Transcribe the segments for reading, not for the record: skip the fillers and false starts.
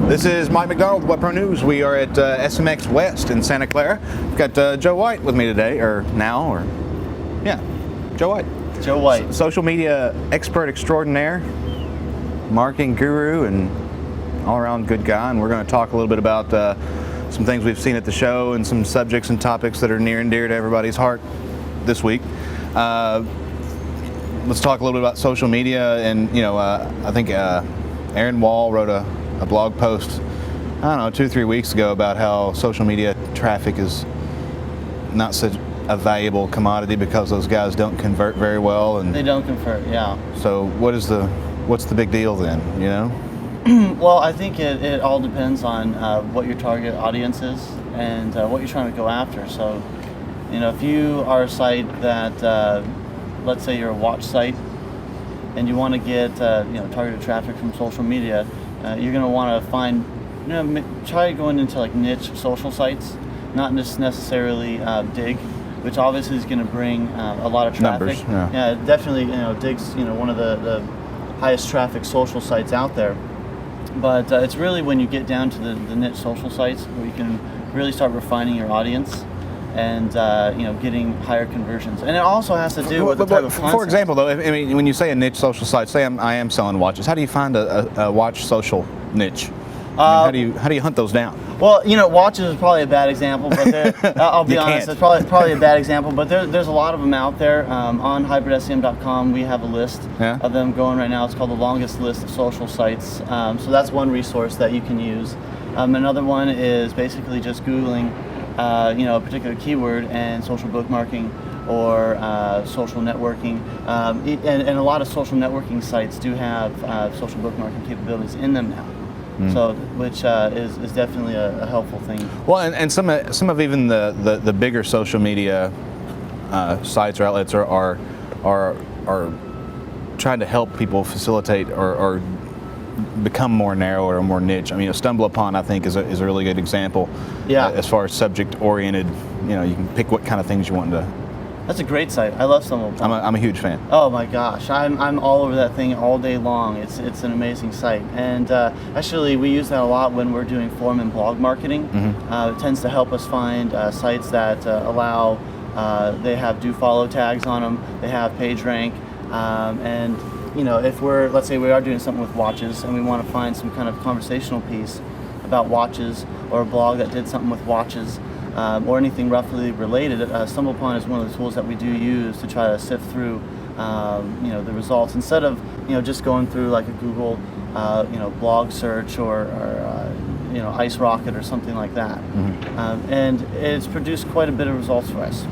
This is Mike Mcdonald, Webpronews. We are at SMX West in Santa Clara. We've got Joe White with me today, Joe White. Joe White. Social media expert extraordinaire, marketing guru, and all-around good guy. And we're going to talk a little bit about some things we've seen at the show and some subjects and topics that are near and dear to everybody's heart this week. Let's talk a little bit about social media. And I think Aaron Wall wrote a blog post, I don't know, 2-3 weeks ago about how social media traffic is not such a valuable commodity because those guys don't convert very well. And they don't convert, yeah. So what's the big deal then, Well, I think it all depends on what your target audience is and what you're trying to go after. So, if you are a site that, let's say you're a watch site, and you want to get targeted traffic from social media, you're going to want to find, try going into like niche social sites, not just necessarily Dig, which obviously is going to bring a lot of traffic. Numbers, yeah, definitely. Dig's one of the highest traffic social sites out there. But it's really when you get down to the niche social sites where you can really start refining your audience and getting higher conversions. And it also has to do with the type of content. For example, though, when you say a niche social site, say I am selling watches. How do you find a watch social niche? How do you hunt those down? Well, watches is probably a bad example, but I'll be honest, it's probably a bad example. But there's a lot of them out there. On HybridSEM.com, we have a list of them going right now. It's called the longest list of social sites. So that's one resource that you can use. Another one is basically just Googling a particular keyword and social bookmarking or social networking. And a lot of social networking sites do have social bookmarking capabilities in them now. So, which is definitely a helpful thing. Well, and some of even the bigger social media sites or outlets are trying to help people facilitate or become more narrow or more niche. I mean, Stumble Upon, I think, is a really good example. Yeah. As far as subject oriented, you can pick what kind of things you want to. That's a great site. I love Stumble Upon. I'm a huge fan. Oh my gosh, I'm all over that thing all day long. It's an amazing site, and actually we use that a lot when we're doing forum and blog marketing. It tends to help us find sites that allow. They have do follow tags on them. They have page rank, and if let's say we are doing something with watches and we want to find some kind of conversational piece about watches or a blog that did something with watches. Or anything roughly related, StumbleUpon is one of the tools that we do use to try to sift through, the results instead of, just going through like a Google, blog search or Ice Rocket or something like that. And it's produced quite a bit of results for us.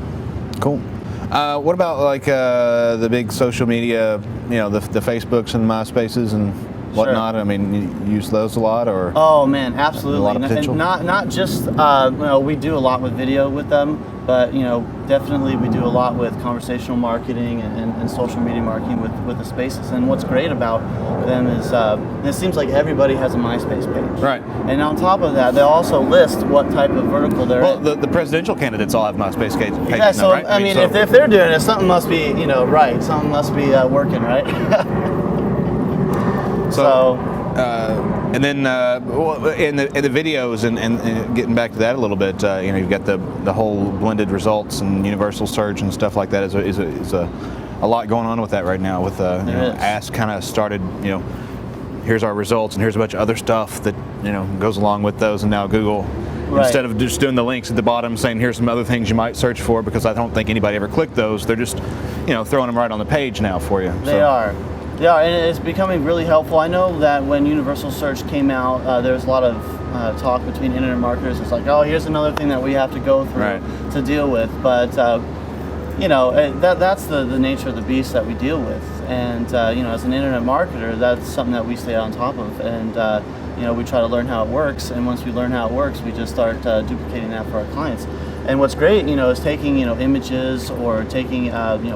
Cool. What about like the big social media, the Facebooks and MySpaces and whatnot? Sure. I mean, you use those a lot, or? Oh man, absolutely. A lot of potential? And not just we do a lot with video with them, but definitely we do a lot with conversational marketing and social media marketing with the spaces. And what's great about them is it seems like everybody has a MySpace page. Right. And on top of that, they also list what type of vertical they're in. Well, the presidential candidates all have MySpace pages. Yeah. So now, right? I mean, if they're doing it, something must be right. Something must be working, right? And then in the videos and getting back to that a little bit, you've got the whole blended results and universal search and stuff like that. Is a lot going on with that right now. With Ask kind of started, here's our results and here's a bunch of other stuff that goes along with those, and now Google. Right. Instead of just doing the links at the bottom saying here's some other things you might search for, because I don't think anybody ever clicked those, they're just throwing them right on the page now for you. They are. Yeah, and it's becoming really helpful. I know that when Universal Search came out, there was a lot of talk between internet marketers. It's like, oh, here's another thing that we have to go through to deal with. But that's the nature of the beast that we deal with. And as an internet marketer, that's something that we stay on top of. And we try to learn how it works, and once we learn how it works, we just start duplicating that for our clients. And what's great, is taking images, or taking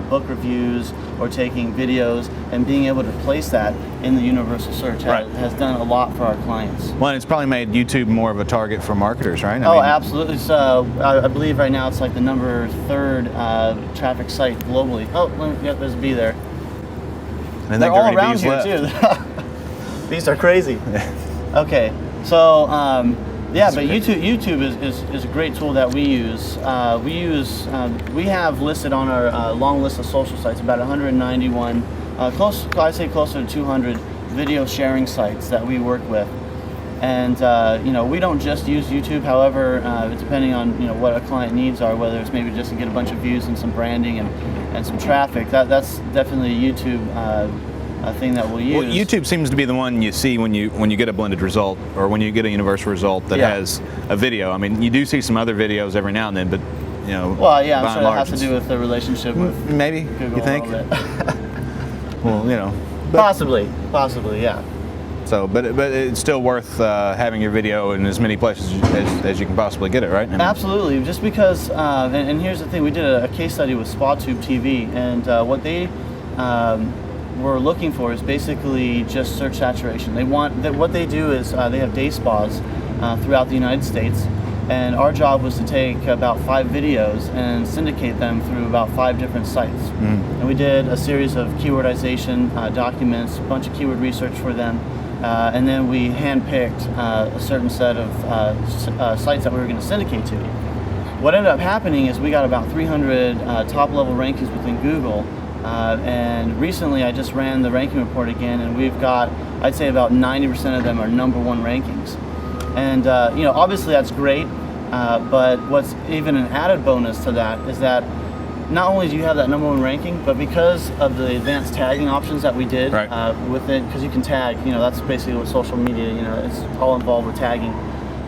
book reviews, or taking videos, and being able to place that in the universal search has done a lot for our clients. Well, it's probably made YouTube more of a target for marketers, right? I mean, absolutely. So I believe right now it's like the number 3rd traffic site globally. Oh, there's a bee there. And they're all around here too. Bees are crazy. Okay, so yeah, but YouTube is a great tool that we use. We have listed on our long list of social sites about 191, I'd say closer to 200 video sharing sites that we work with. And we don't just use YouTube. However, depending on what a client needs are, whether it's maybe just to get a bunch of views and some branding and some traffic, that's definitely a YouTube thing that we'll use. Well, YouTube seems to be the one you see when you get a blended result, or when you get a universal result that has a video. I mean, you do see some other videos every now and then, but Well, yeah, I'm sure that has to do with the relationship with maybe Google. You think? A little bit. Well, possibly, yeah. So, but it's still worth having your video in as many places as you can possibly get it, right? I mean, absolutely, just because, and here's the thing, we did a case study with SpotTube TV, and what they were looking for is basically just search saturation. They want, what they do is they have day spas throughout the United States, and our job was to take about 5 videos and syndicate them through about 5 different sites. And we did a series of keywordization documents, a bunch of keyword research for them, and then we handpicked a certain set of sites that we were going to syndicate to. What ended up happening is we got about 300 top-level rankings within Google, and recently I just ran the ranking report again, and we've got, I'd say about 90% of them are #1 rankings. And obviously that's great, but what's even an added bonus to that is that not only do you have that #1 ranking, but because of the advanced tagging options that we did with it, because you can tag, that's basically what social media, it's all involved with tagging.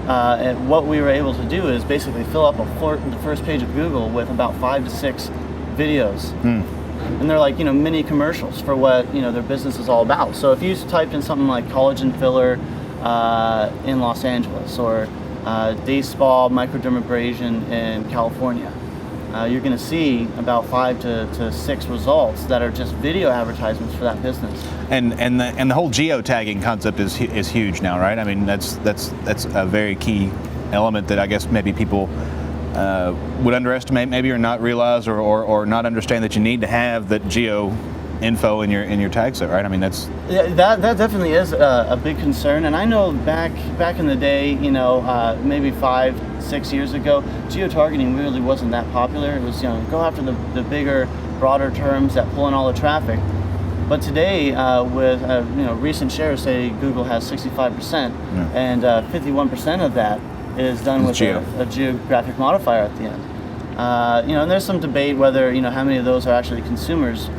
And what we were able to do is basically fill up the first page of Google with about 5 to 6 videos. And they're like, mini commercials for what, their business is all about. So if you typed in something like collagen filler in Los Angeles, or day spa microdermabrasion in California, you're going to see about 5 to 6 results that are just video advertisements for that business. And the whole geotagging concept is huge now, right? I mean, that's a very key element that I guess maybe people would underestimate, maybe, or not realize, or not understand that you need to have that geo info in your tag set, right? I mean, that definitely is a big concern. And I know back in the day, maybe 5-6 years ago, geo-targeting really wasn't that popular. It was, go after the bigger, broader terms that pull in all the traffic. But today, with recent shares say Google has 65%, and 51% of that is done with a geographic modifier at the end. And there's some debate whether how many of those are actually consumers.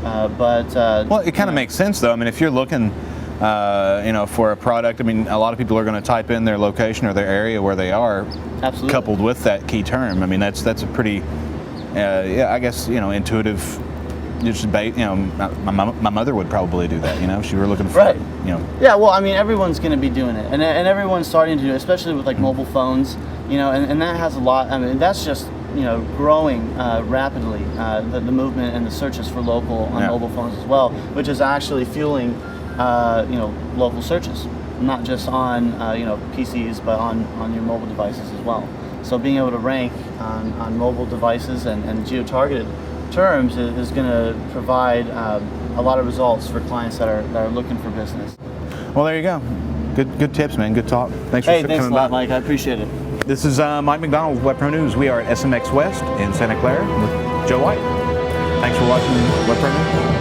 Well, it kind of makes sense though. I mean, if you're looking, for a product, I mean, a lot of people are going to type in their location or their area where they are, absolutely, coupled with that key term. I mean, that's a pretty, I guess, intuitive. Just my mother would probably do that. If she were looking for, Yeah, well, I mean, everyone's going to be doing it, and everyone's starting to do it, especially with like mobile phones. And that has a lot. I mean, that's just growing rapidly. The movement and the searches for local on mobile phones as well, which is actually fueling local searches, not just on PCs, but on your mobile devices as well. So being able to rank on mobile devices and geo-targeted terms is going to provide a lot of results for clients that are looking for business. Well, there you go. Good tips, man. Good talk. Thanks for coming by. Thanks a lot, Mike. I appreciate it. This is Mike McDonald with Webpronews. We are at SMX West in Santa Clara with Joe White. Thanks for watching Webpronews.